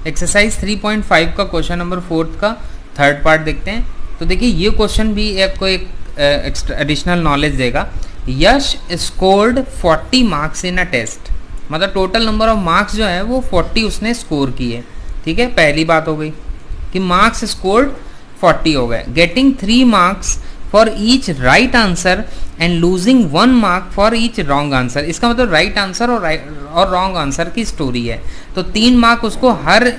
Exercise 3.5 का question number 4 का third part देखते हैं। तो देखिए ये क्वेश्चन भी आपको एक एडिशनल नॉलेज देगा। Yash scored 40 marks in a test, मतलब टोटल नंबर ऑफ मार्क्स जो है वो 40 उसने स्कोर किए। ठीक है, पहली बात हो गई कि मार्क्स स्कोर्ड 40 हो गए। Getting 3 marks for each right answer and losing 1 mark for each wrong answer. इसका मतलब राइट आंसर और रॉन्ग आंसर की स्टोरी है। तो 3 मार्क उसको हर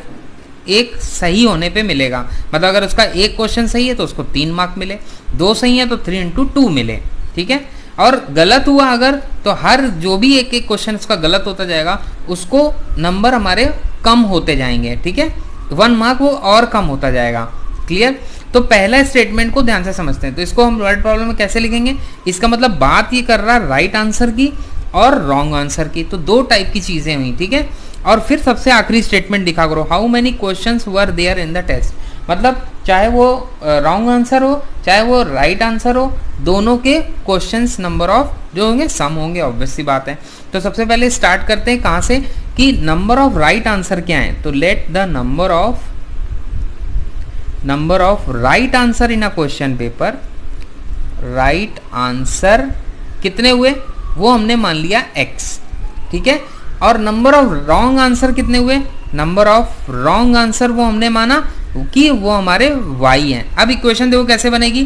एक सही होने पे मिलेगा, मतलब अगर उसका एक क्वेश्चन सही है तो उसको 3 मार्क मिले, 2 सही है तो 3 into 2 मिले। ठीक है, और गलत हुआ अगर तो हर जो भी एक एक क्वेश्चन उसका गलत होता जाएगा उसको नंबर हमारे कम होते जाएंगे। ठीक है, 1 मार्क वो और कम होता जाएगा। क्लियर? तो पहला स्टेटमेंट को ध्यान से समझते हैं। तो इसको हम वर्ड प्रॉब्लम में कैसे लिखेंगे? इसका मतलब बात ये कर रहा है राइट आंसर की और रॉन्ग आंसर की। तो 2 टाइप की चीजें हुई। ठीक है, और फिर सबसे आखिरी स्टेटमेंट लिखा करो, how many questions were there in the test. मतलब चाहे वो रॉन्ग आंसर हो चाहे वो राइट आंसर हो, दोनों के क्वेश्चंस नंबर ऑफ जो होंगे सम होंगे, ऑब्वियस सी बात है। तो सबसे पहले स्टार्ट करते हैं कहाँ से कि नंबर ऑफ राइट आंसर क्या है। तो let the number of right answer in a question paper, right answer कितने हुए वो हमने मान लिया x। ठीक है, और नंबर ऑफ रॉन्ग आंसर कितने हुए, नंबर ऑफ रॉन्ग आंसर वो हमने माना कि वो हमारे y हैं। अब इक्वेशन देखो कैसे बनेगी,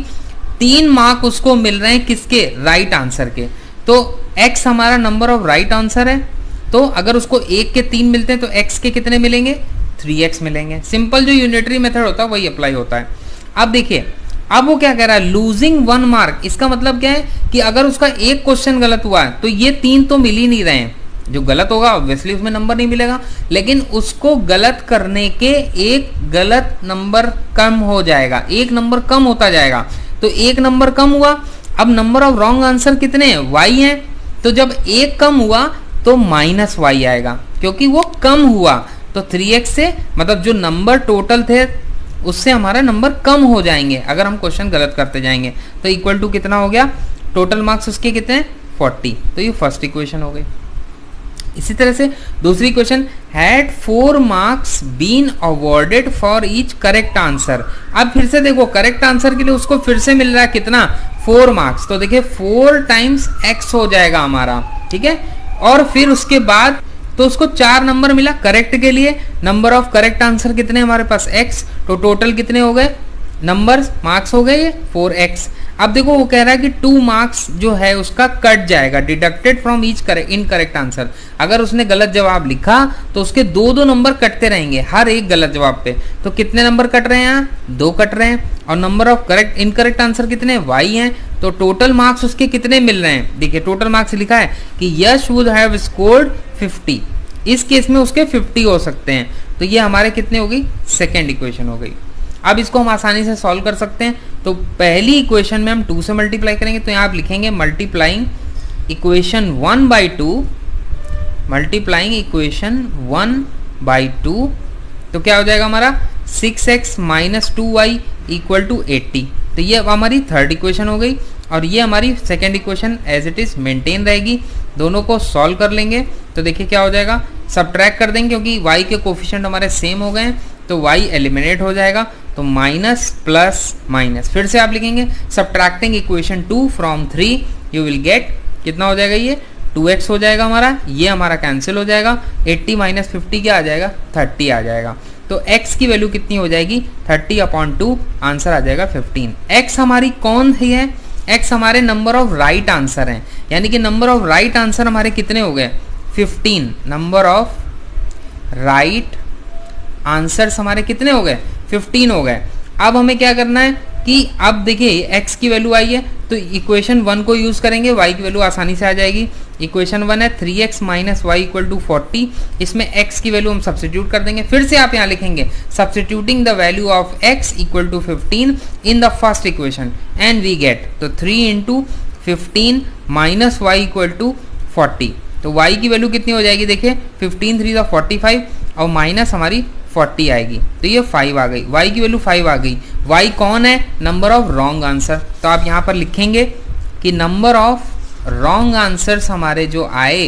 3 मार्क उसको मिल रहे हैं किसके, राइट आंसर के। तो x हमारा नंबर ऑफ राइट आंसर है, तो अगर उसको 1 के 3 मिलते हैं तो x के कितने मिलेंगे, 3x मिलेंगे। सिंपल जो यूनिटरी मेथड होता है वही अप्लाई होता है। अब देखिए अब वो क्या कह रहा है, लूजिंग 1 मार्क। इसका मतलब क्या है कि अगर उसका एक क्वेश्चन गलत हुआ है तो ये 3 तो मिल ही नहीं रहे हैं। जो गलत होगा ऑब्वियसली उसमें नंबर नहीं मिलेगा, लेकिन उसको गलत करने के एक गलत नंबर कम हो जाएगा, एक नंबर कम होता जाएगा। तो एक नंबर कम हुआ। अब नंबर ऑफ रॉन्ग आंसर कितने हैं, y हैं। तो जब एक कम हुआ तो -y आएगा क्योंकि वो कम हुआ। तो 3x से मतलब जो नंबर टोटल थे उससे हमारा नंबर कम हो जाएंगे अगर हम क्वेश्चन गलत करते जाएंगे। तो इक्वल टू कितना हो गया, टोटल मार्क्स उसके कितने, 40। तो ये फर्स्ट इक्वेशन हो गई। इसी तरह से दूसरी question, had 4 marks been awarded for each correct answer. अब फिर से देखो करेक्ट आंसर के लिए उसको फिर से मिल रहा है कितना, 4 मार्क्स। तो देखिए 4 टाइम्स x हो जाएगा हमारा। ठीक है, और फिर उसके बाद तो उसको 4 नंबर मिला करेक्ट के लिए। नंबर ऑफ करेक्ट आंसर कितने हमारे पास, x। तो टोटल कितने हो गए नंबर्स, मार्क्स हो गए 4x। अब देखो वो कह रहा है कि 2 मार्क्स जो है उसका कट जाएगा, deducted from each incorrect answer. अगर उसने गलत जवाब लिखा तो उसके 2 नंबर कटते रहेंगे हर एक गलत जवाब पे। तो कितने नंबर कट रहे हैं यहाँ, 2 कट रहे हैं। और number of correct incorrect answer कितने, y हैं। तो टोटल मार्क्स उसके कितने मिल रहे हैं, देखिए टोटल मार्क्स लिखा है कि यश वुड हैव स्कोर्ड 50। इस केस में उसके 50 हो सकते हैं। तो ये हमारे कितने हो गई, सेकेंड इक्वेशन हो गई। अब इसको हम आसानी से सॉल्व कर सकते हैं। तो पहली इक्वेशन में हम 2 से मल्टीप्लाई करेंगे। तो यहाँ आप लिखेंगे मल्टीप्लाइंग इक्वेशन 1/2, मल्टीप्लाइंग इक्वेशन 1/2। तो क्या हो जाएगा हमारा 6x - 2y = 80। तो ये अब हमारी थर्ड इक्वेशन हो गई और ये हमारी second equation as it is maintain रहेगी। दोनों को सॉल्व कर लेंगे तो देखिए क्या हो जाएगा, सब्ट्रैक्ट कर देंगे क्योंकि y के कोफिशिएंट हमारे सेम हो गए हैं तो y एलिमिनेट हो जाएगा। तो माइनस प्लस माइनस, फिर से आप लिखेंगे subtracting equation 2 from 3 you will get, कितना हो जाएगा ये 2x हो जाएगा हमारा, ये हमारा कैंसिल हो जाएगा। 80 - 50 क्या आ जाएगा, 30 आ जाएगा। तो x की वैल्यू कितनी हो जाएगी, 30/2, आंसर आ जाएगा 15। x हमारी कौन सी है, x हमारे नंबर ऑफ राइट आंसर हैं, यानी कि नंबर ऑफ राइट आंसर हमारे कितने हो गए, 15। नंबर ऑफ राइट आंसर्स हमारे कितने हो गए, 15 हो गए। अब हमें क्या करना है कि अब देखिए x की वैल्यू आई है तो इक्वेशन 1 को यूज करेंगे, y की वैल्यू आसानी से आ जाएगी। इक्वेशन 1 है 3x - y = 40। इसमें x की वैल्यू हम सब्स्टिट्यूट कर देंगे। फिर से आप यहाँ लिखेंगे substituting the value of x = 15 in the first equation and we get, तो 3 × 15 - y = 40। तो y की वैल्यू कितनी हो जाएगी, देखिए 15 3 = 45 और माइनस हमारी 40 आएगी। तो ये 5 आ गई, y की वैल्यू 5 आ गई। y कौन है, नंबर ऑफ रॉन्ग आंसर। तो आप यहाँ पर लिखेंगे कि नंबर ऑफ रॉन्ग आंसर्स हमारे जो आए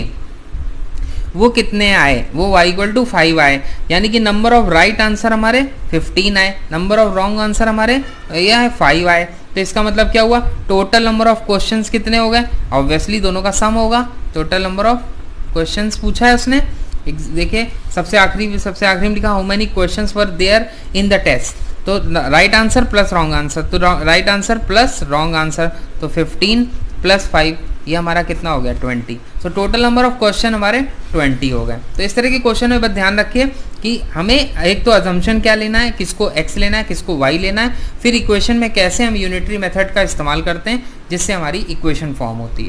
वो कितने आए, वो y इक्वल टू 5 आए, यानी कि नंबर ऑफ राइट आंसर हमारे 15 आए, नंबर ऑफ रॉन्ग आंसर हमारे यह है 5 आए। तो इसका मतलब क्या हुआ, टोटल नंबर ऑफ क्वेश्चंस कितने हो गए, ऑब्वियसली दोनों का सम होगा। टोटल नंबर ऑफ क्वेश्चंस पूछा है उसने, देखिए सबसे आखिरी में लिखा how many questions were there in the test, तो right answer plus wrong answer, तो right answer plus wrong answer, तो 15 प्लस 5 ये हमारा कितना हो गया 20। So total number of question हमारे 20 हो गए। तो इस तरह के क्वेश्चन में बस ध्यान रखिए कि हमें एक तो अजम्पशन क्या लेना है, किसको x लेना है, किसको y लेना है, फिर इक्वेशन में कैसे हम यूनिटरी मेथड का इस्तेमाल करते हैं जिससे हमारी इक्वेशन फॉर्म होती है।